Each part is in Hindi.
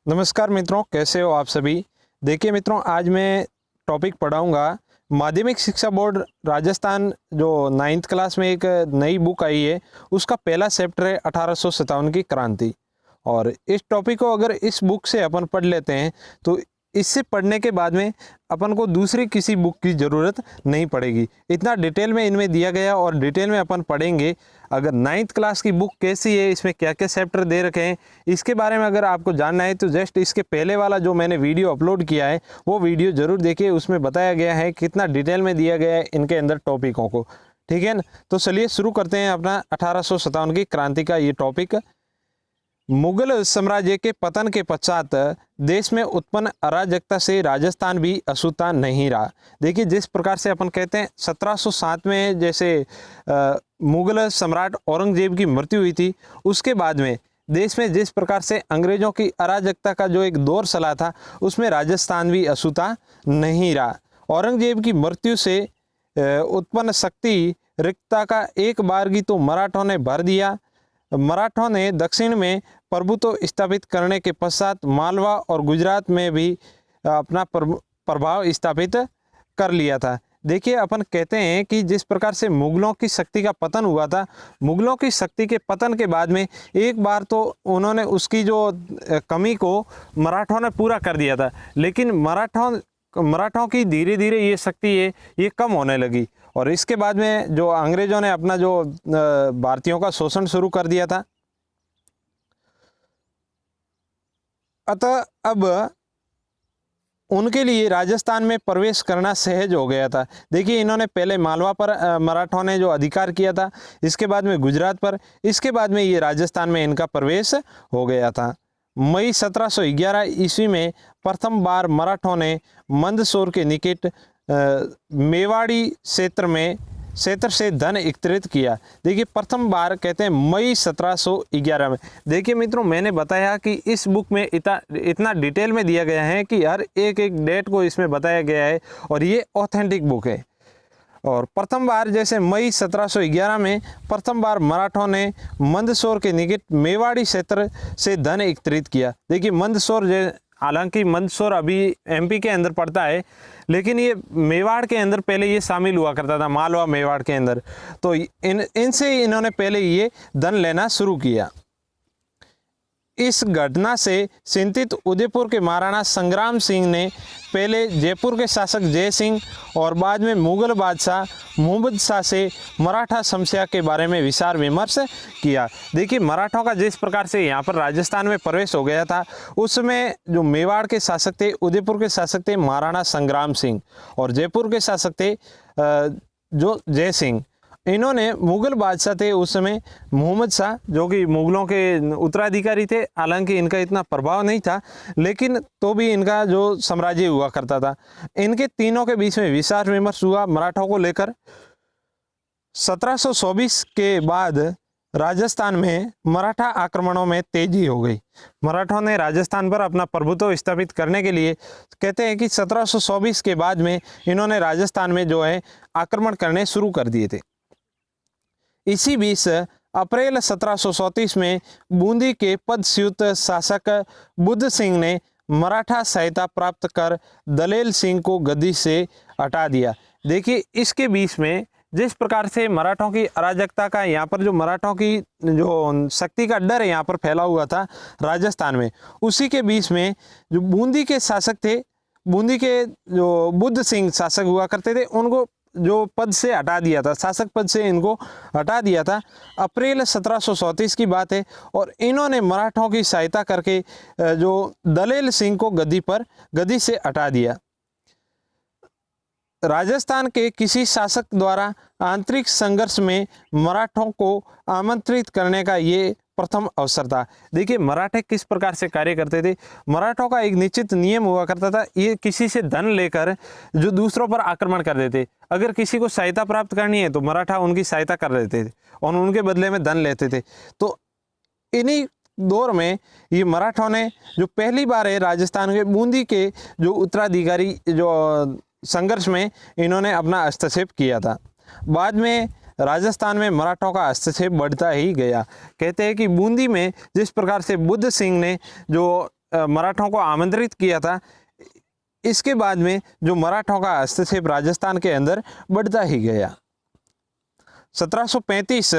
नमस्कार मित्रों, कैसे हो आप सभी। देखिए मित्रों, आज मैं टॉपिक पढ़ाऊंगा माध्यमिक शिक्षा बोर्ड राजस्थान जो 9th क्लास में एक नई बुक आई है, उसका पहला चैप्टर है 1857 की क्रांति। और इस टॉपिक को अगर इस बुक से अपन पढ़ लेते हैं तो इससे पढ़ने के बाद में अपन को दूसरी किसी बुक की ज़रूरत नहीं पड़ेगी। इतना डिटेल में इनमें दिया गया और डिटेल में अपन पढ़ेंगे। अगर 9th क्लास की बुक कैसी है, इसमें क्या क्या चैप्टर दे रखे हैं, इसके बारे में अगर आपको जानना है तो जस्ट इसके पहले वाला जो मैंने वीडियो अपलोड किया है वो वीडियो ज़रूर देखिए। उसमें बताया गया है कितना डिटेल में दिया गया है इनके अंदर टॉपिकों को। ठीक है ना, तो चलिए शुरू करते हैं अपना 1857 की क्रांति का ये टॉपिक। मुगल साम्राज्य के पतन के पश्चात देश में उत्पन्न अराजकता से राजस्थान भी अछूता नहीं रहा। देखिए, जिस प्रकार से अपन कहते हैं 1707 में जैसे मुगल सम्राट औरंगजेब की मृत्यु हुई थी, उसके बाद में देश में जिस प्रकार से अंग्रेजों की अराजकता का जो एक दौर चला था, उसमें राजस्थान भी अछूता नहीं रहा। औरंगजेब की मृत्यु से उत्पन्न शक्ति रिक्तता का एक बारगी तो मराठों ने भर दिया। मराठों ने दक्षिण में प्रभुत्व स्थापित करने के पश्चात मालवा और गुजरात में भी अपना प्रभाव स्थापित कर लिया था। देखिए, अपन कहते हैं कि जिस प्रकार से मुगलों की शक्ति का पतन हुआ था, मुगलों की शक्ति के पतन के बाद में एक बार तो उन्होंने उसकी जो कमी को मराठों ने पूरा कर दिया था, लेकिन मराठों की धीरे धीरे ये शक्ति है ये कम होने लगी। और इसके बाद में जो अंग्रेजों ने अपना जो भारतीयों का शोषण शुरू कर दिया था, अतः अब उनके लिए राजस्थान में प्रवेश करना सहज हो गया था। देखिए, इन्होंने पहले मालवा पर मराठों ने जो अधिकार किया था, इसके बाद में गुजरात पर, इसके बाद में ये राजस्थान में इनका प्रवेश हो गया था। मई 1711 ईस्वी में प्रथम बार मराठों ने मंदसौर के निकट मेवाड़ी क्षेत्र से धन एकत्रित किया। देखिए, प्रथम बार कहते हैं मई 1711 में। देखिए मित्रों, मैंने बताया कि इस बुक में इतना डिटेल में दिया गया है कि हर एक एक डेट को इसमें बताया गया है और ये ऑथेंटिक बुक है। और प्रथम बार जैसे मई 1711 में प्रथम बार मराठों ने मंदसौर के निकट मेवाड़ी क्षेत्र से धन एकत्रित किया। देखिए, मंदसौर हालांकि मंदसौर अभी एमपी के अंदर पड़ता है, लेकिन ये मेवाड़ के अंदर पहले ये शामिल हुआ करता था, मालवा मेवाड़ के अंदर। तो इनसे इन्होंने पहले ये धन लेना शुरू किया। इस घटना से चिंतित उदयपुर के महाराणा संग्राम सिंह ने पहले जयपुर के शासक जय सिंह और बाद में मुगल बादशाह मुहम्मद शाह से मराठा समस्या के बारे में विचार विमर्श किया। देखिए, मराठों का जिस प्रकार से यहाँ पर राजस्थान में प्रवेश हो गया था, उसमें जो मेवाड़ के शासक थे, उदयपुर के शासक थे महाराणा संग्राम सिंह और जयपुर के शासक थे जो जय सिंह। इन्होंने मुगल बादशाह थे उस समय मुहम्मद शाह, जो कि मुगलों के उत्तराधिकारी थे। हालांकि इनका इतना प्रभाव नहीं था, लेकिन तो भी इनका जो साम्राज्य हुआ करता था। इनके तीनों के बीच में विचार विमर्श हुआ मराठों को लेकर। 1724 के बाद राजस्थान में मराठा आक्रमणों में तेजी हो गई। मराठों ने राजस्थान पर अपना प्रभुत्व स्थापित करने के लिए कहते हैं कि 1724 के बाद में इन्होंने राजस्थान में जो है आक्रमण करने शुरू कर दिए थे। इसी बीच अप्रैल 1734 में बूंदी के पदच्युत शासक बुद्ध सिंह ने मराठा सहायता प्राप्त कर दलेल सिंह को गद्दी से हटा दिया। देखिए, इसके बीच में जिस प्रकार से मराठों की अराजकता का यहाँ पर जो मराठों की जो शक्ति का डर यहाँ पर फैला हुआ था राजस्थान में, उसी के बीच में जो बूंदी के शासक थे, बूंदी के जो बुद्ध सिंह शासक हुआ करते थे, उनको जो पद से हटा दिया था, शासक पद से इनको हटा दिया था। अप्रैल 1734 की बात है। और इन्होंने मराठों की सहायता करके जो दलेल सिंह को गद्दी से हटा दिया। राजस्थान के किसी शासक द्वारा आंतरिक संघर्ष में मराठों को आमंत्रित करने का ये प्रथम अवसर था। देखिए, मराठे किस प्रकार से कार्य करते थे। मराठों का एक निश्चित नियम हुआ करता था, ये किसी से धन लेकर जो दूसरों पर आक्रमण कर देते। अगर किसी को सहायता प्राप्त करनी है तो मराठा उनकी सहायता कर देते थे और उनके बदले में धन लेते थे। तो इन्हीं दौर में ये मराठों ने जो पहली बार है राजस्थान के बूंदी के जो उत्तराधिकारी जो संघर्ष में इन्होंने अपना हस्तक्षेप किया था। बाद में राजस्थान में मराठों का हस्तक्षेप बढ़ता ही गया। कहते हैं कि बूंदी में जिस प्रकार से बुद्ध सिंह ने जो मराठों को आमंत्रित किया था, इसके बाद में जो मराठों का हस्तक्षेप राजस्थान के अंदर बढ़ता ही गया। 1735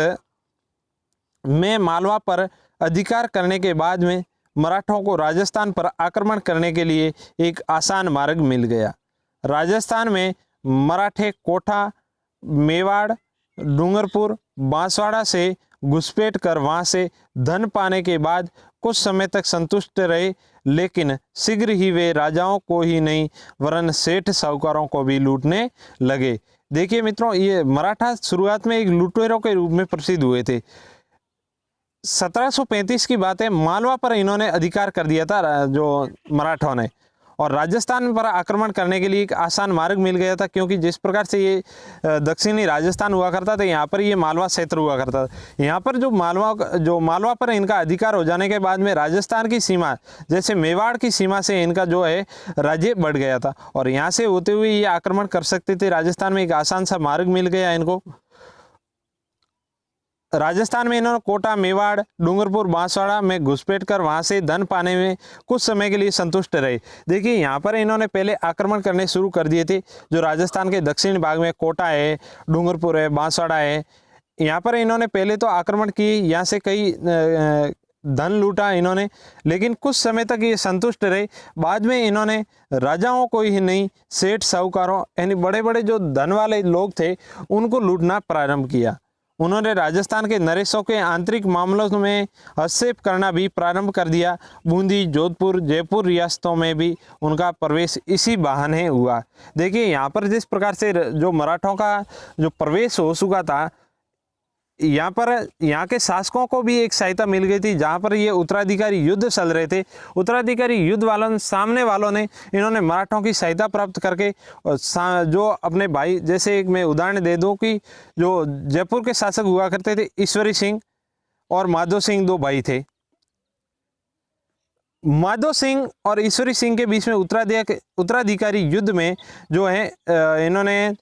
में मालवा पर अधिकार करने के बाद में मराठों को राजस्थान पर आक्रमण करने के लिए एक आसान मार्ग मिल गया। राजस्थान में मराठे कोटा, मेवाड़, डूंगरपुर, बांसवाड़ा से घुसपैठ कर वहां से धन पाने के बाद कुछ समय तक संतुष्ट रहे, लेकिन शीघ्र ही वे राजाओं को ही नहीं वरन सेठ साहूकारों को भी लूटने लगे। देखिए मित्रों, ये मराठा शुरुआत में एक लुटेरों के रूप में प्रसिद्ध हुए थे। 1735 की बात है, मालवा पर इन्होंने अधिकार कर दिया था जो मराठों ने, और राजस्थान पर आक्रमण करने के लिए एक आसान मार्ग मिल गया था, क्योंकि जिस प्रकार से ये दक्षिणी राजस्थान हुआ करता था, यहाँ पर ये मालवा क्षेत्र हुआ करता था। यहाँ पर जो मालवा पर इनका अधिकार हो जाने के बाद में राजस्थान की सीमा, जैसे मेवाड़ की सीमा से इनका जो है राज्य बढ़ गया था, और यहाँ से होते हुए ये आक्रमण कर सकते थे। राजस्थान में एक आसान सा मार्ग मिल गया इनको। राजस्थान में इन्होंने कोटा, मेवाड़, डूंगरपुर, बांसवाड़ा में घुसपैठ कर वहां से धन पाने में कुछ समय के लिए संतुष्ट रहे। देखिए, यहाँ पर इन्होंने पहले आक्रमण करने शुरू कर दिए थे। जो राजस्थान के दक्षिणी भाग में कोटा है, डूंगरपुर है, बांसवाड़ा है, यहाँ पर इन्होंने पहले तो आक्रमण किए, यहाँ से कई धन लूटा इन्होंने, लेकिन कुछ समय तक ये संतुष्ट रहे। बाद में इन्होंने राजाओं को ही नहीं, सेठ साहूकारों यानी बड़े बड़े जो धन वाले लोग थे उनको लूटना प्रारंभ किया। उन्होंने राजस्थान के नरेशों के आंतरिक मामलों में हस्तक्षेप करना भी प्रारंभ कर दिया। बूंदी, जोधपुर, जयपुर रियासतों में भी उनका प्रवेश इसी बहाने हुआ। देखिए, यहाँ पर जिस प्रकार से जो मराठों का जो प्रवेश हो चुका था, यहाँ पर यहाँ के शासकों को भी एक सहायता मिल गई थी। जहाँ पर ये उत्तराधिकारी युद्ध चल रहे थे, उत्तराधिकारी युद्ध वालों सामने वालों ने इन्होंने मराठों की सहायता प्राप्त करके जो अपने भाई, जैसे एक मैं उदाहरण दे दूं कि जो जयपुर के शासक हुआ करते थे ईश्वरी सिंह और माधो सिंह, दो भाई थे। माधो सिंह और ईश्वरी सिंह के बीच में उत्तराधिकारी युद्ध में जो है इन्होंने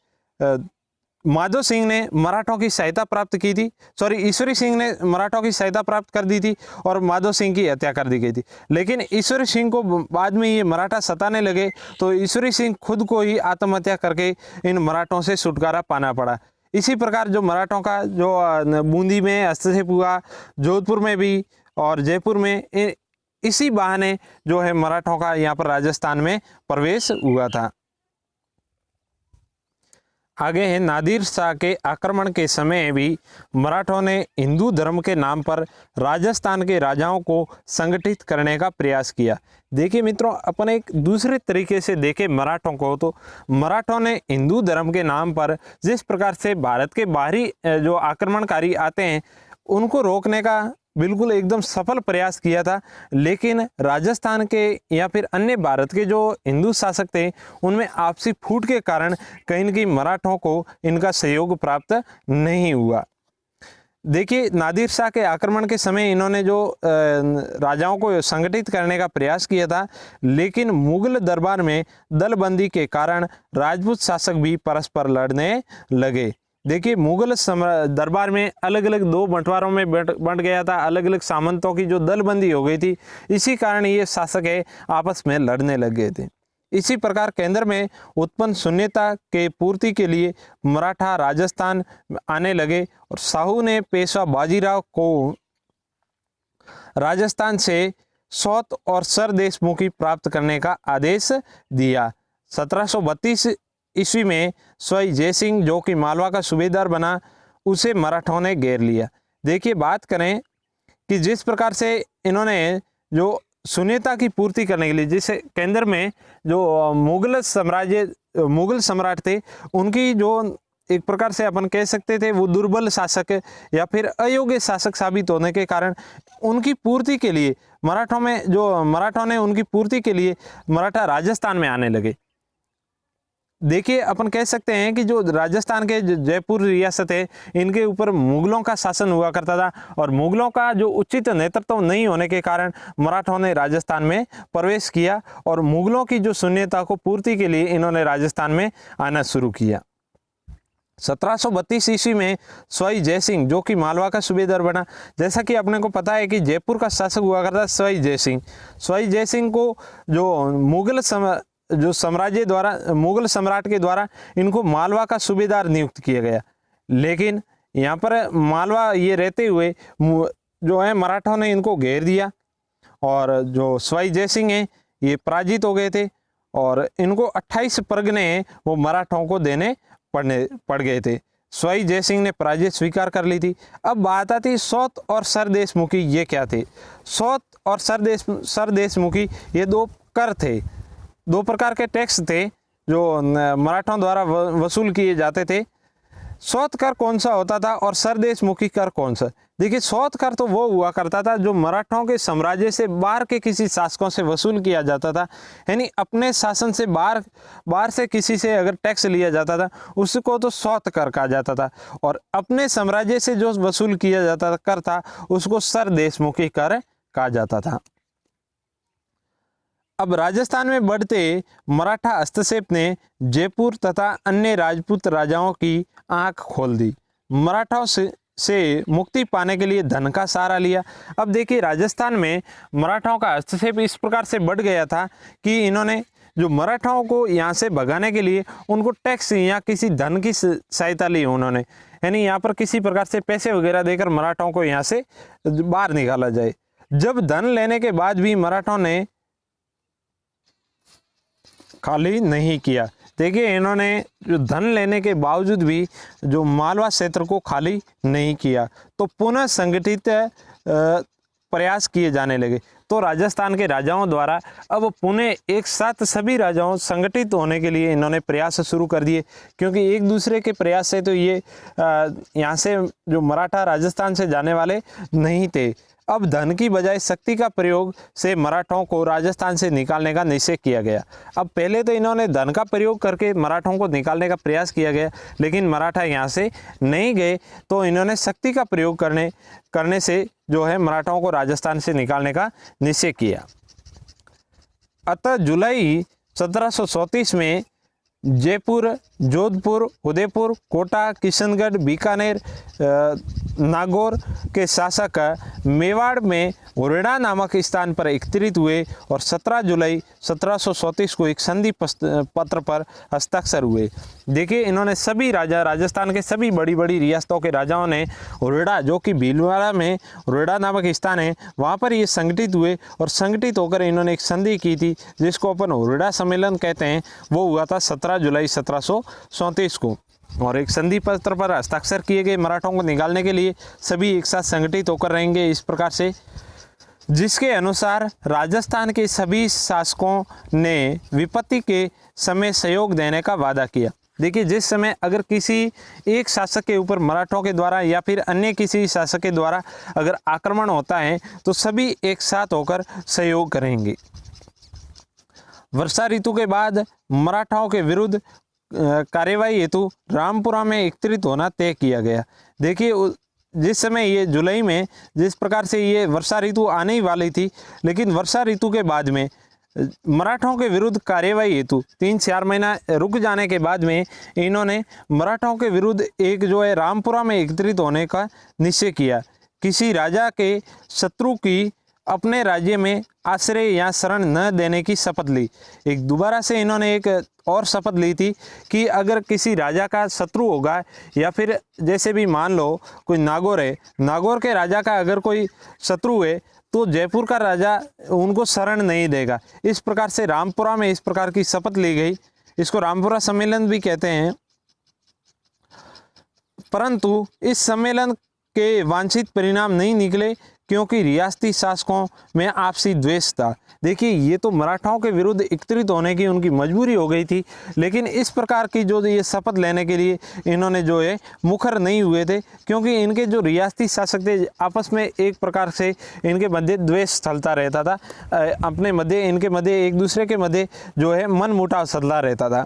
माधो सिंह ने मराठों की सहायता प्राप्त की थी, ईश्वरी सिंह ने मराठों की सहायता प्राप्त कर दी थी और माधो सिंह की हत्या कर दी गई थी। लेकिन ईश्वरी सिंह को बाद में ये मराठा सताने लगे, तो ईश्वरी सिंह खुद को ही आत्महत्या करके इन मराठों से छुटकारा पाना पड़ा। इसी प्रकार जो मराठों का जो बूंदी में हस्तक्षेप हुआ, जोधपुर में भी और जयपुर में, इसी बहाने जो है मराठों का यहाँ पर राजस्थान में प्रवेश हुआ था। आगे है, नादिर शाह के आक्रमण के समय भी मराठों ने हिंदू धर्म के नाम पर राजस्थान के राजाओं को संगठित करने का प्रयास किया। देखिए मित्रों, अपन एक दूसरे तरीके से देखें मराठों को, तो मराठों ने हिंदू धर्म के नाम पर जिस प्रकार से भारत के बाहरी जो आक्रमणकारी आते हैं उनको रोकने का बिल्कुल एकदम सफल प्रयास किया था, लेकिन राजस्थान के या फिर अन्य भारत के जो हिंदू शासक थे उनमें आपसी फूट के कारण कहीं न कहीं मराठों को इनका सहयोग प्राप्त नहीं हुआ। देखिए, नादिर शाह के आक्रमण के समय इन्होंने जो राजाओं को संगठित करने का प्रयास किया था, लेकिन मुगल दरबार में दलबंदी के कारण राजपूत शासक भी परस्पर लड़ने लगे। देखिए, मुगल दरबार में अलग अलग दो बंटवारों में बंट गया था, अलग अलग सामंतों की जो दलबंदी हो गई थी, इसी कारण ये शासक है आपस में लड़ने लग गए थे। इसी प्रकार केंद्र में उत्पन्न शून्यता के पूर्ति के लिए मराठा राजस्थान आने लगे और साहू ने पेशवा बाजीराव को राजस्थान से सौत और सर देशमुखी प्राप्त करने का आदेश दिया। 1732 ईस्वी में स्वयं जयसिंह, जो कि मालवा का सूबेदार बना, उसे मराठों ने घेर लिया। देखिए, बात करें कि जिस प्रकार से इन्होंने जो शून्यता की पूर्ति करने के लिए, जिसे केंद्र में जो मुगल सम्राट थे, उनकी जो एक प्रकार से अपन कह सकते थे वो दुर्बल शासक या फिर अयोग्य शासक साबित होने के कारण उनकी पूर्ति के लिए मराठों ने उनकी पूर्ति के लिए मराठा राजस्थान में आने लगे। देखिए, अपन कह सकते हैं कि जो राजस्थान के जयपुर रियासत है, इनके ऊपर मुगलों का शासन हुआ करता था और मुगलों का जो उचित नेतृत्व नहीं होने के कारण मराठों ने राजस्थान में प्रवेश किया और मुगलों की जो शून्यता को पूर्ति के लिए इन्होंने राजस्थान में आना शुरू किया। 1732 ईस्वी में सवाई जयसिंह जो कि मालवा का सूबेदार बना। जैसा कि अपने को पता है कि जयपुर का शासक हुआ करता सवाई जयसिंह। सवाई जयसिंह को जो मुगल सम्राट के द्वारा इनको मालवा का सूबेदार नियुक्त किया गया। लेकिन यहाँ पर मालवा ये रहते हुए जो है मराठों ने इनको घेर दिया और जो सवाई जयसिंह हैं ये पराजित हो गए थे और इनको 28 परगने वो मराठों को देने पड़ गए थे। सवाई जयसिंह ने पराजय स्वीकार कर ली थी। अब बात आती सौत और सरदेशमुखी, ये क्या थे? सौत और सरदेशमुखी ये दो कर थे, दो प्रकार के टैक्स थे जो मराठों द्वारा वसूल किए जाते थे। सौत कर कौन सा होता था और सरदेशमुखी कर कौन सा? देखिए, सौत कर तो वो हुआ करता था जो मराठों के साम्राज्य से बाहर के किसी शासकों से वसूल किया जाता था, यानी अपने शासन से बाहर से किसी से अगर टैक्स लिया जाता था उसको तो सौत कर कहा जाता था, और अपने साम्राज्य से जो वसूल किया जाता था कर था उसको सरदेशमुखी कर कहा जाता था। अब राजस्थान में बढ़ते मराठा हस्तक्षेप ने जयपुर तथा अन्य राजपूत राजाओं की आंख खोल दी। मराठों से मुक्ति पाने के लिए धन का सहारा लिया। अब देखिए, राजस्थान में मराठों का हस्तक्षेप इस प्रकार से बढ़ गया था कि इन्होंने जो मराठाओं को यहाँ से भगाने के लिए उनको टैक्स या किसी धन की सहायता ली उन्होंने, यानी यहाँ पर किसी प्रकार से पैसे वगैरह देकर मराठाओं को यहाँ से बाहर निकाला जाए। जब धन लेने के बाद भी मराठों ने खाली नहीं किया। देखिए, इन्होंने जो धन लेने के बावजूद भी जो मालवा क्षेत्र को खाली नहीं किया, तो पुनः संगठित प्रयास किए जाने लगे। तो राजस्थान के राजाओं द्वारा अब पुनः एक साथ सभी राजाओं संगठित होने के लिए इन्होंने प्रयास शुरू कर दिए, क्योंकि एक दूसरे के प्रयास से तो ये यहाँ से जो मराठा राजस्थान से जाने वाले नहीं थे। अब धन की बजाय शक्ति का प्रयोग से मराठों को राजस्थान से निकालने का निश्चय किया गया। अब पहले तो इन्होंने धन का प्रयोग करके मराठों को निकालने का प्रयास किया गया, लेकिन मराठा यहाँ से नहीं गए, तो इन्होंने शक्ति का प्रयोग करने से जो है मराठों को राजस्थान से निकालने का निश्चय किया। अतः जुलाई 1734 में जयपुर, जोधपुर, उदयपुर, कोटा, किशनगढ़, बीकानेर, नागौर के शासक मेवाड़ में उरेडा नामक स्थान पर एकत्रित हुए और 17 जुलाई 1734 को एक संधि पत्र पर हस्ताक्षर हुए। देखिए, इन्होंने सभी राजस्थान के सभी बड़ी बड़ी रियासतों के राजाओं ने उरेडा, जो कि भीलवाड़ा में उरेडा नामक स्थान है, वहाँ पर ये संगठित हुए और संगठित होकर इन्होंने एक संधि की थी जिसको अपन उरेडा सम्मेलन कहते हैं। वो हुआ था 17 जुलाई 1734 को, और एक संधि पत्र पर हस्ताक्षर किए गए मराठों को निकालने के लिए सभी एक साथ संगठित होकर रहेंगे इस प्रकार से, जिसके अनुसार राजस्थान के सभी शासकों ने विपत्ति के समय सहयोग देने का वादा किया। देखिए, जिस समय अगर किसी एक शासक के ऊपर मराठों के द्वारा या फिर अन्य किसी शासक के द्वारा अगर आक्रमण होता है तो सभी एक साथ होकर सहयोग करेंगे। वर्षा ऋतु के बाद मराठाओं के विरुद्ध कार्यवाही हेतु रामपुरा में एकत्रित होना तय किया गया। देखिए, जिस समय ये जुलाई में जिस प्रकार से ये वर्षा ऋतु आने ही वाली थी, लेकिन वर्षा ऋतु के बाद में मराठों के विरुद्ध कार्यवाही हेतु 3-4 महीना रुक जाने के बाद में इन्होंने मराठों के विरुद्ध एक जो है रामपुरा में एकत्रित होने का निश्चय किया। किसी राजा के शत्रु की अपने राज्य में आश्रय या शरण न देने की शपथ ली। एक दोबारा से इन्होंने एक और शपथ ली थी कि अगर किसी राजा का शत्रु होगा या फिर जैसे भी मान लो कोई नागौर है, नागौर के राजा का अगर कोई शत्रु है तो जयपुर का राजा उनको शरण नहीं देगा। इस प्रकार से रामपुरा में इस प्रकार की शपथ ली गई। इसको रामपुरा सम्मेलन भी कहते हैं। परंतु इस सम्मेलन के वांछित परिणाम नहीं निकले, क्योंकि रियासती शासकों में आपसी द्वेष था। देखिए, ये तो मराठाओं के विरुद्ध एकत्रित होने की उनकी मजबूरी हो गई थी, लेकिन इस प्रकार की जो ये शपथ लेने के लिए इन्होंने जो है मुखर नहीं हुए थे, क्योंकि इनके जो रियासती शासक थे आपस में एक प्रकार से इनके मध्य द्वेष चलता रहता था। अपने मध्य इनके मध्य एक दूसरे के मध्य जो है मन मुटाव चलता रहता था।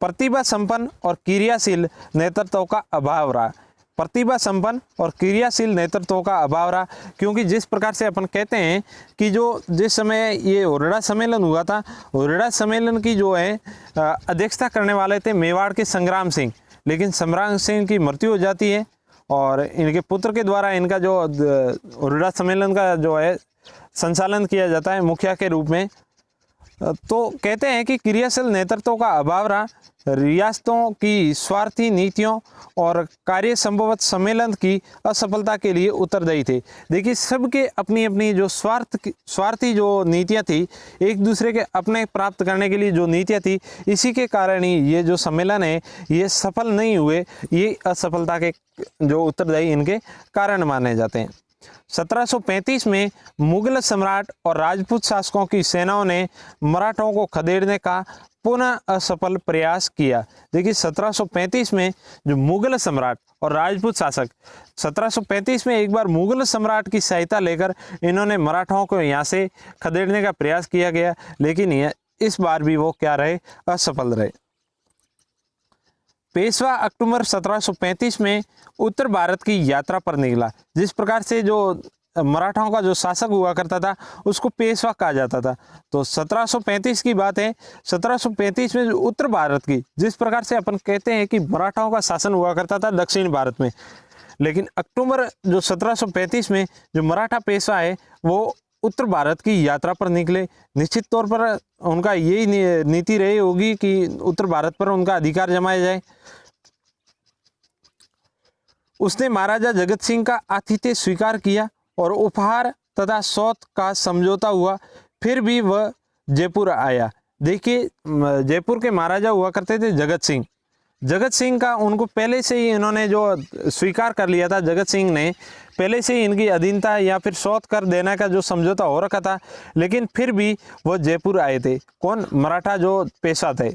प्रतिभा संपन्न और क्रियाशील नेतृत्व का अभाव रहा। प्रतिभा संपन्न और क्रियाशील नेतृत्व का अभाव रहा, क्योंकि जिस प्रकार से अपन कहते हैं कि जिस समय ये उरेडा सम्मेलन हुआ था, उरेडा सम्मेलन की जो है अध्यक्षता करने वाले थे मेवाड़ के संग्राम सिंह। लेकिन सम्राट सिंह की मृत्यु हो जाती है और इनके पुत्र के द्वारा इनका जो रुड़ा सम्मेलन का जो है संचालन किया जाता है मुखिया के रूप में। तो कहते हैं कि क्रियाशील नेतृत्व का अभाव रहा, रियासतों की स्वार्थी नीतियों और कार्य संभवत सम्मेलन की असफलता के लिए उत्तरदायी थे। देखिए, सबके अपनी अपनी जो स्वार्थी जो नीतियां थी, एक दूसरे के अपने प्राप्त करने के लिए जो नीतियां थी, इसी के कारण ही ये जो सम्मेलन है ये सफल नहीं हुए। ये असफलता के जो उत्तरदायी इनके कारण माने जाते हैं। 1735 में मुगल सम्राट और राजपूत शासकों की सेनाओं ने मराठों को खदेड़ने का पुनः असफल प्रयास किया। देखिए, 1735 में जो मुगल सम्राट और राजपूत शासक, 1735 में एक बार मुगल सम्राट की सहायता लेकर इन्होंने मराठों को यहाँ से खदेड़ने का प्रयास किया गया, लेकिन इस बार भी वो क्या रहे, असफल रहे। पेशवा अक्टूबर 1735 में उत्तर भारत की यात्रा पर निकला। जिस प्रकार से जो मराठाओं का जो शासक हुआ करता था उसको पेशवा कहा जाता था। तो 1735 की बात है, 1735 में जो उत्तर भारत की, जिस प्रकार से अपन कहते हैं कि मराठाओं का शासन हुआ करता था दक्षिण भारत में, लेकिन अक्टूबर जो 1735 में जो मराठा पेशवा है वो उत्तर भारत की यात्रा पर निकले। निश्चित तौर पर उनका यही नीति रही होगी कि उत्तर भारत पर उनका अधिकार जमाया जाए। उसने महाराजा जगत सिंह का आतिथ्य स्वीकार किया और उपहार तथा सौत का समझौता हुआ। फिर भी वह जयपुर आया। देखिए, जयपुर के महाराजा हुआ करते थे जगत सिंह। जगत सिंह का उनको पहले से ही इन्होंने जो स्वीकार कर लिया था, जगत सिंह ने पहले से ही इनकी अधीनता या फिर सौत कर देने का जो समझौता हो रखा था, लेकिन फिर भी वह जयपुर आए थे। कौन? मराठा जो पेशवा थे।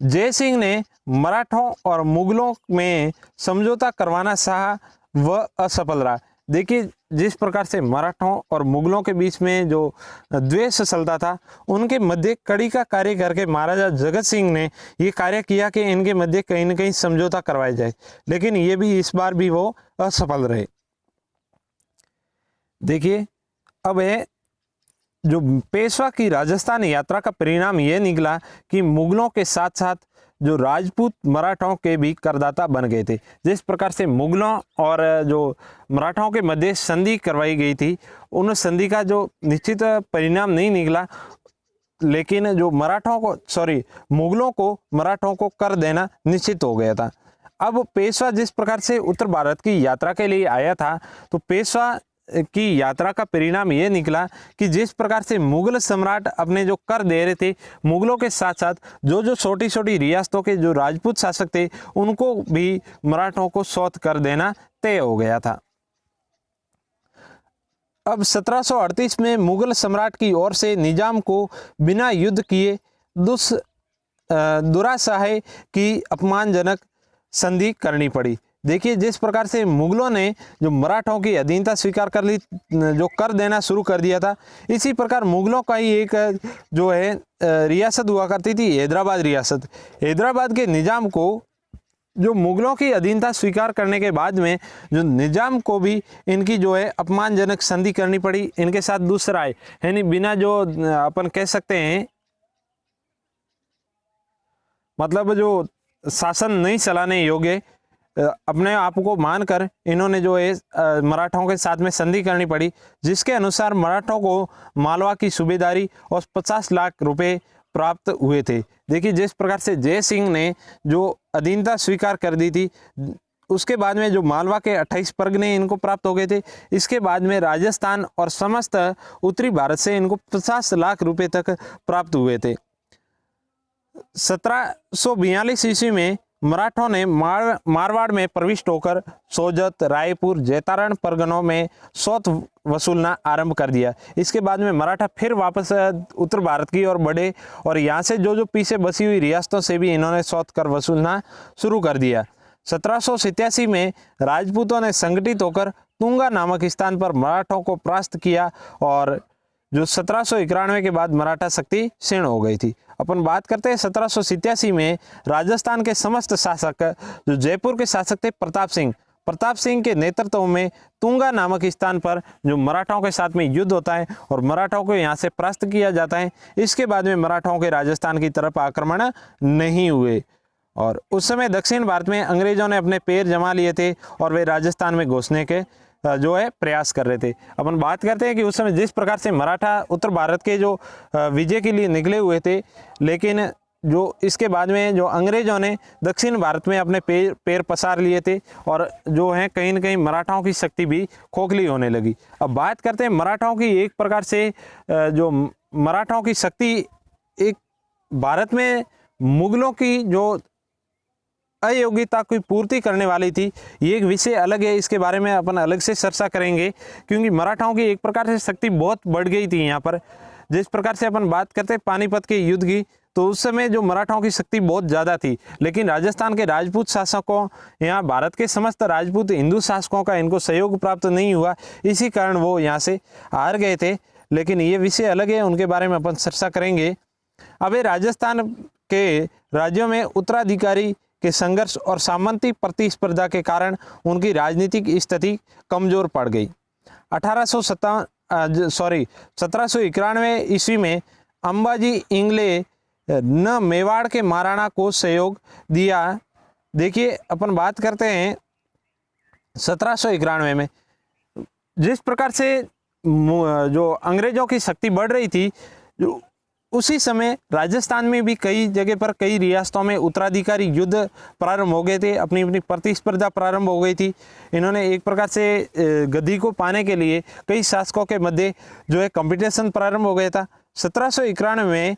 जय सिंह ने मराठों और मुगलों में समझौता करवाना चाहा, वह असफल रहा। देखिए, जिस प्रकार से मराठों और मुगलों के बीच में जो द्वेष चलता था, उनके मध्य कड़ी का कार्य करके महाराजा जगत सिंह ने ये कार्य किया कि इनके मध्य कहीं न कहीं समझौता करवाया जाए, लेकिन ये भी इस बार भी वो असफल रहे। देखिए, अब है जो पेशवा की राजस्थान यात्रा का परिणाम ये निकला कि मुगलों के साथ साथ जो राजपूत मराठाओं के भी करदाता बन गए थे। जिस प्रकार से मुगलों और जो मराठाओं के मध्य संधि करवाई गई थी, उन संधि का जो निश्चित परिणाम नहीं निकला, लेकिन जो मुगलों को मराठों को कर देना निश्चित हो गया था। अब पेशवा जिस प्रकार से उत्तर भारत की यात्रा के लिए आया था, तो पेशवा की यात्रा का परिणाम ये निकला कि जिस प्रकार से मुगल सम्राट अपने जो कर दे रहे थे, मुगलों के साथ साथ जो जो छोटी छोटी रियासतों के जो राजपूत शासक थे, उनको भी मराठों को सौत कर देना तय हो गया था। अब 1738 में मुगल सम्राट की ओर से निजाम को बिना युद्ध किए दुराशाही की अपमानजनक संधि करनी पड़ी। देखिए, जिस प्रकार से मुगलों ने जो मराठों की अधीनता स्वीकार कर ली, जो कर देना शुरू कर दिया था, इसी प्रकार मुगलों का ही एक जो है रियासत हुआ करती थी, हैदराबाद रियासत। हैदराबाद के निजाम को जो मुगलों की अधीनता स्वीकार करने के बाद में जो निजाम को भी इनकी जो है अपमानजनक संधि करनी पड़ी, इनके साथ दूसरा है, यानी बिना जो अपन कह सकते हैं मतलब जो शासन नहीं चलाने योग्य अपने आप को मानकर इन्होंने जो है मराठों के साथ में संधि करनी पड़ी, जिसके अनुसार मराठों को मालवा की सूबेदारी और 50 लाख रुपए प्राप्त हुए थे। देखिए, जिस प्रकार से जय सिंह ने जो अधीनता स्वीकार कर दी थी, उसके बाद में जो मालवा के 28 परगने इनको प्राप्त हो गए थे। इसके बाद में राजस्थान और समस्त उत्तरी भारत से इनको 50 लाख रुपए तक प्राप्त हुए थे। 1742 ईस्वी में मराठों ने मारवाड़ में प्रविष्ट होकर सोजत, रायपुर, जैतारण परगनों में सौत वसूलना आरंभ कर दिया। इसके बाद में मराठा फिर वापस उत्तर भारत की ओर बढ़े और यहाँ से जो जो पीछे बसी हुई रियासतों से भी इन्होंने सौत कर वसूलना शुरू कर दिया। 1787 में राजपूतों ने संगठित होकर तुंगा नामक स्थान पर मराठों को परास्त किया और जो 1791 के बाद मराठा शक्ति क्षीण हो गई थी। अपन बात करते हैं 1787 में राजस्थान के समस्त शासक जो जयपुर के शासक थे प्रताप सिंह के नेतृत्व में तुंगा नामक स्थान पर जो मराठाओं के साथ में युद्ध होता है और मराठाओं को यहाँ से परास्त किया जाता है। इसके बाद में मराठाओं के राजस्थान की तरफ आक्रमण नहीं हुए और उस समय दक्षिण भारत में अंग्रेजों ने अपने पैर जमा लिए थे और वे राजस्थान में घुसने के जो है प्रयास कर रहे थे। अपन बात करते हैं कि उस समय जिस प्रकार से मराठा उत्तर भारत के जो विजय के लिए निकले हुए थे, लेकिन जो इसके बाद में जो अंग्रेजों ने दक्षिण भारत में अपने पैर पसार लिए थे और जो है कहीं न कहीं मराठाओं की शक्ति भी खोखली होने लगी। अब बात करते हैं मराठाओं की। एक प्रकार से जो मराठाओं की शक्ति एक भारत में मुगलों की जो अयोग्यता की पूर्ति करने वाली थी, ये एक विषय अलग है, इसके बारे में अपन अलग से चर्चा करेंगे, क्योंकि मराठाओं की एक प्रकार से शक्ति बहुत बढ़ गई थी यहाँ पर। जिस प्रकार से अपन बात करते हैं पानीपत के युद्ध की, तो उस समय जो मराठाओं की शक्ति बहुत ज़्यादा थी, लेकिन राजस्थान के राजपूत शासकों, यहाँ भारत के समस्त राजपूत हिंदू शासकों का इनको सहयोग प्राप्त नहीं हुआ, इसी कारण वो यहाँ से हार गए थे। लेकिन ये विषय अलग है, उनके बारे में अपन चर्चा करेंगे। अब ये राजस्थान के राज्यों में उत्तराधिकारी के संघर्ष और सामंती प्रतिस्पर्धा के कारण उनकी राजनीतिक स्थिति कमजोर पड़ गई। 1791 ईस्वी में अंबाजी इंगले न मेवाड़ के महाराणा को सहयोग दिया। देखिए अपन बात करते हैं 1791 में जिस प्रकार से जो अंग्रेजों की शक्ति बढ़ रही थी, जो उसी समय राजस्थान में भी कई जगह पर कई रियासतों में उत्तराधिकारी युद्ध प्रारंभ हो गए थे, अपनी अपनी प्रतिस्पर्धा प्रारंभ हो गई थी। इन्होंने एक प्रकार से गद्दी को पाने के लिए कई शासकों के मध्य जो है कंपटीशन प्रारंभ हो गया था। 1791 में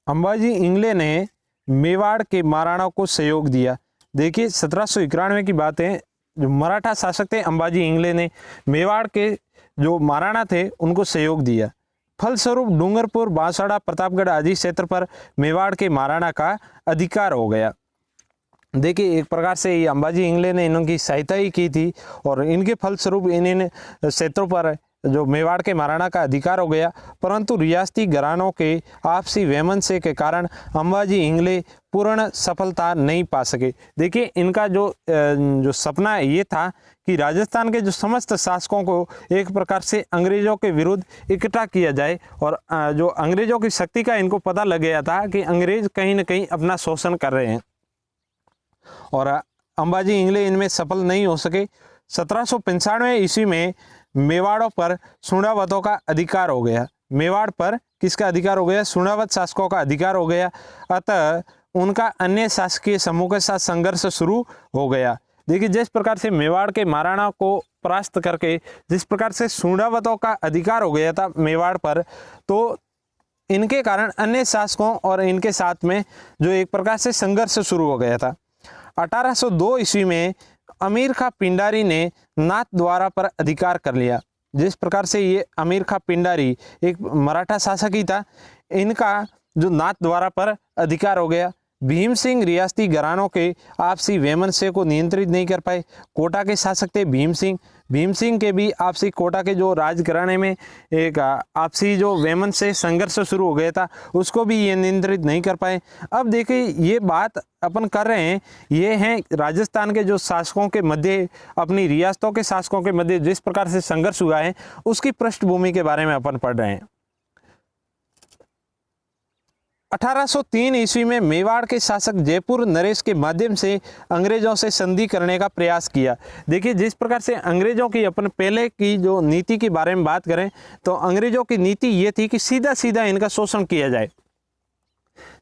अंबाजी इंगले ने मेवाड़ के महाराणा को सहयोग दिया। देखिए 1791 की बात है, जो मराठा शासक थे अंबाजी इंगले ने मेवाड़ के जो महाराणा थे उनको सहयोग दिया। फलस्वरूप डूंगरपुर, बांसवाड़ा, प्रतापगढ़ आदि क्षेत्र पर मेवाड़ के महाराणा का अधिकार हो गया। देखिए एक प्रकार से ये अंबाजी इंगले ने इनकी सहायता ही की थी और इनके फलस्वरूप इन क्षेत्रों पर जो मेवाड़ के महाराणा का अधिकार हो गया। परंतु रियासती घरानों के आपसी वैमनस्य के कारण अंबाजी इंगले पूर्ण सफलता नहीं पा सके। देखिए इनका जो सपना ये था कि राजस्थान के जो समस्त शासकों को एक प्रकार से अंग्रेजों के विरुद्ध इकट्ठा किया जाए, और जो अंग्रेजों की शक्ति का इनको पता लग गया था कि अंग्रेज कहीं न कहीं अपना शोषण कर रहे हैं, और अंबाजी इंगले इनमें सफल नहीं हो सके। 1795 ईस्वी में मेवाड़ों पर सुणावतों का अधिकार हो गया। मेवाड़ पर किसका अधिकार हो गया? सुणावत शासकों का अधिकार हो गया। अतः उनका अन्य शासकीय समूह के साथ संघर्ष शुरू हो गया। देखिए जिस प्रकार से मेवाड़ के महाराणा को परास्त करके जिस प्रकार से सुणावतों का अधिकार हो गया था मेवाड़ पर, तो इनके कारण अन्य शासकों और इनके साथ में जो एक प्रकार से संघर्ष शुरू हो गया था। 1802 ईस्वी में अमीर खां पिंडारी ने नाथ द्वारा पर अधिकार कर लिया। जिस प्रकार से ये अमीर खां पिंडारी एक मराठा शासक ही था, इनका जो नाथ द्वारा पर अधिकार हो गया। भीम सिंह रियासती घरानों के आपसी वैमनस्य को नियंत्रित नहीं कर पाए। कोटा के शासक थे भीम सिंह के भी आपसी कोटा के जो राजघराने में एक आपसी जो वैमनस्य संघर्ष शुरू हो गया था, उसको भी ये नियंत्रित नहीं कर पाए। अब देखिए ये बात अपन कर रहे हैं, ये हैं राजस्थान के जो शासकों के मध्य, अपनी रियासतों के शासकों के मध्य जिस प्रकार से संघर्ष हुआ है, उसकी पृष्ठभूमि के बारे में अपन पढ़ रहे हैं। 1803 ईस्वी में मेवाड़ के शासक जयपुर नरेश के माध्यम से अंग्रेजों से संधि करने का प्रयास किया। देखिए जिस प्रकार से अंग्रेजों की अपन पहले की जो नीति के बारे में बात करें, तो अंग्रेजों की नीति ये थी कि सीधा सीधा इनका शोषण किया जाए,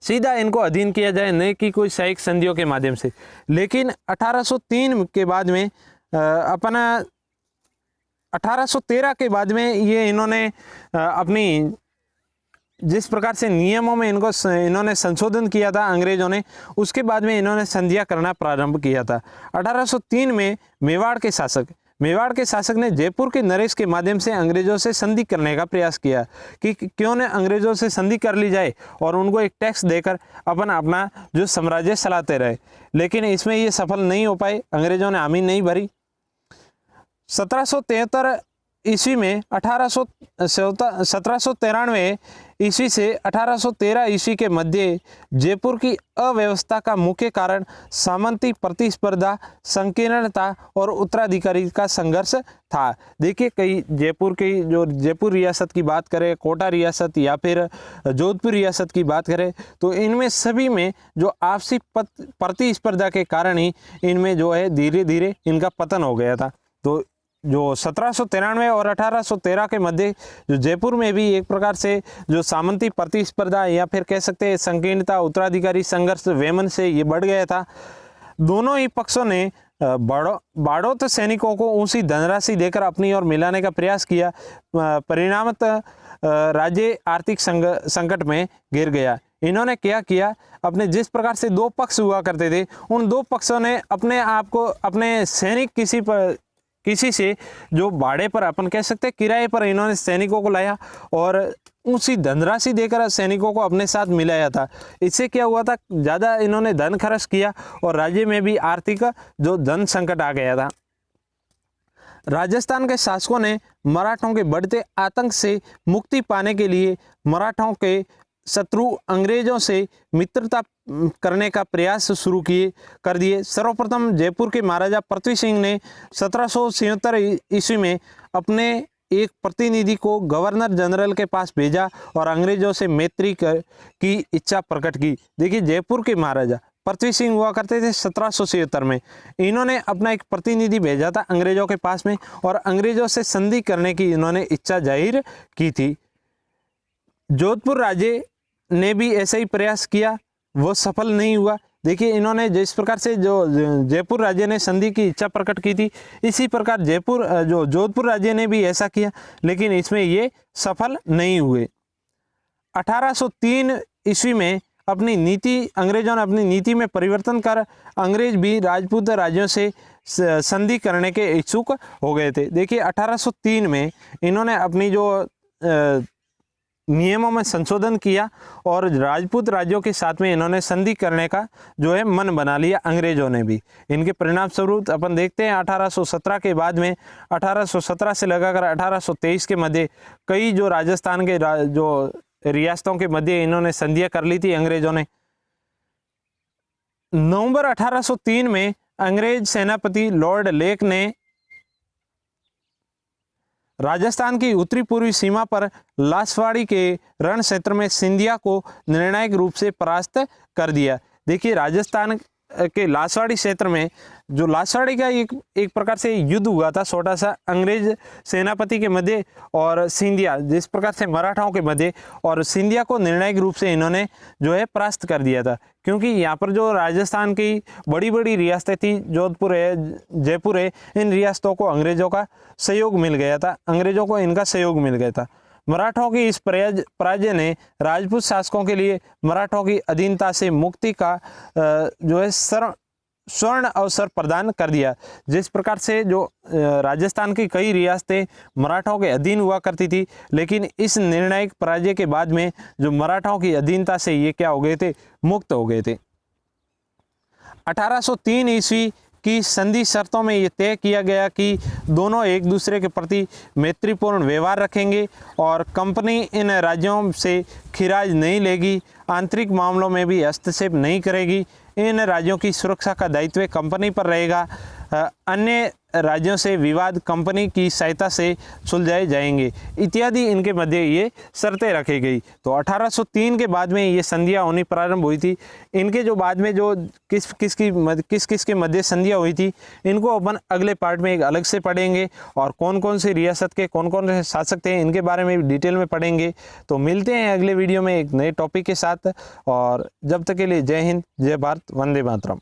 सीधा इनको अधीन किया जाए, न कि कोई सहायक संधियों के माध्यम से। लेकिन 1803 के बाद में अपना 1813 के बाद में ये इन्होंने अपनी जिस प्रकार से नियमों में इन्होंने संशोधन किया था अंग्रेजों ने, उसके बाद में इन्होंने संधियां करना प्रारंभ किया था। 1803 में मेवाड़ के शासक ने जयपुर के नरेश के माध्यम से अंग्रेजों से संधि करने का प्रयास किया कि क्यों न अंग्रेजों से संधि कर ली जाए और उनको एक टैक्स देकर अपना जो साम्राज्य चलाते रहे। लेकिन इसमें ये सफल नहीं हो पाए, अंग्रेजों ने हामी नहीं भरी। 1773 ईस्वी में 1793 ईस्वी से 1813 ईस्वी के मध्य जयपुर की अव्यवस्था का मुख्य कारण सामंती प्रतिस्पर्धा, संकीर्णता और उत्तराधिकारी का संघर्ष था। देखिए, कई जयपुर की जो जयपुर रियासत की बात करें, कोटा रियासत या फिर जोधपुर रियासत की बात करें, तो इनमें सभी में जो आपसी प्रतिस्पर्धा के कारण ही इनमें जो है धीरे धीरे इनका पतन हो गया था। तो जो 1793 और 1813 के मध्य जो जयपुर में भी एक प्रकार से जो सामंती प्रतिस्पर्धा या फिर कह सकते हैं संकीर्णता, उत्तराधिकारी संघर्ष, वेमन से ये बढ़ गया था। दोनों ही पक्षों ने बाड़ौत सैनिकों को ऊंची धनराशि देकर अपनी ओर मिलाने का प्रयास किया। परिणामतः राज्य आर्थिक संकट में घिर गया। इन्होंने क्या किया, अपने जिस प्रकार से दो पक्ष हुआ करते थे, उन दो पक्षों ने अपने आप को, अपने सैनिक किसी से जो भाड़े पर, अपन कह सकते हैं किराए पर, इन्होंने सैनिकों को लाया और ऊंची धनराशि देकर सैनिकों को अपने साथ मिलाया था। इससे क्या हुआ था, ज़्यादा इन्होंने धन खर्च किया और राज्य में भी आर्थिक जो धन संकट आ गया था। राजस्थान के शासकों ने मराठों के बढ़ते आतंक से मुक्ति पाने के लिए मराठों के शत्रु अंग्रेजों से मित्रता करने का प्रयास शुरू कर दिए। सर्वप्रथम जयपुर के महाराजा पृथ्वी सिंह ने 1776 ईस्वी में अपने एक प्रतिनिधि को गवर्नर जनरल के पास भेजा और अंग्रेजों से मैत्री की इच्छा प्रकट की। देखिए, जयपुर के महाराजा पृथ्वी सिंह हुआ करते थे 1776 में। इन्होंने अपना एक प्रतिनिधि भेजा था अंग्रेजों के पास में और अंग्रेजों से संधि करने की इन्होंने इच्छा जाहिर की थी। जोधपुर राज्य ने भी ऐसा ही प्रयास किया, वो सफल नहीं हुआ। देखिए, इन्होंने जिस प्रकार से जो जयपुर राज्य ने संधि की इच्छा प्रकट की थी, इसी प्रकार जोधपुर राज्य ने भी ऐसा किया, लेकिन इसमें ये सफल नहीं हुए। 1803 ईस्वी में अंग्रेजों ने अपनी नीति में परिवर्तन कर अंग्रेज भी राजपूत राज्यों से संधि करने के इच्छुक हो गए थे। देखिए, 1803 में इन्होंने अपनी जो नियमों में संशोधन किया और राजपूत राज्यों के साथ में इन्होंने संधि करने का जो है मन बना लिया अंग्रेजों ने भी। इनके परिणाम स्वरूप अपन देखते हैं 1817 के बाद में 1817 से लगाकर 1823 के मध्य कई जो राजस्थान के जो रियासतों के मध्य इन्होंने संधियां कर ली थी अंग्रेजों ने। नवंबर 1803 में अंग्रेज सेनापति लॉर्ड लेक ने राजस्थान की उत्तरी पूर्वी सीमा पर लासवाड़ी के रण क्षेत्र में सिंधिया को निर्णायक रूप से परास्त कर दिया। देखिए, राजस्थान के लासवाड़ी क्षेत्र में जो लासवाड़ी का एक प्रकार से युद्ध हुआ था छोटा सा अंग्रेज सेनापति के मध्य और सिंधिया, जिस प्रकार से मराठाओं के मध्य, और सिंधिया को निर्णायक रूप से इन्होंने जो है परास्त कर दिया था। क्योंकि यहाँ पर जो राजस्थान की बड़ी बड़ी रियासतें थी, जोधपुर है, जयपुर है, इन रियासतों को अंग्रेजों का सहयोग मिल गया था, अंग्रेजों को इनका सहयोग मिल गया था। मराठों की इस पराजय ने राजपूत शासकों के लिए मराठों की अधीनता से मुक्ति का जो है स्वर्ण अवसर प्रदान कर दिया। जिस प्रकार से जो राजस्थान की कई रियासतें मराठों के अधीन हुआ करती थी, लेकिन इस निर्णायक पराजय के बाद में जो मराठों की अधीनता से ये क्या हो गए थे, मुक्त हो गए थे। 1803 ईस्वी की संधि शर्तों में ये तय किया गया कि दोनों एक दूसरे के प्रति मैत्रीपूर्ण व्यवहार रखेंगे और कंपनी इन राज्यों से खिराज नहीं लेगी, आंतरिक मामलों में भी हस्तक्षेप नहीं करेगी, इन राज्यों की सुरक्षा का दायित्व कंपनी पर रहेगा, अन्य राज्यों से विवाद कंपनी की सहायता से सुलझाए जाएंगे इत्यादि इनके मध्य ये शर्तें रखी गई। तो 1803 के बाद में ये संधियां होनी प्रारंभ हुई थी। इनके जो बाद में जो किस किस के मध्य संधियां हुई थी, इनको अपन अगले पार्ट में एक अलग से पढ़ेंगे और कौन कौन से रियासत के कौन कौन से शासक थे इनके बारे में भी डिटेल में पढ़ेंगे। तो मिलते हैं अगले वीडियो में एक नए टॉपिक के साथ, और जब तक के लिए जय हिंद, जय भारत, वंदे मातरम।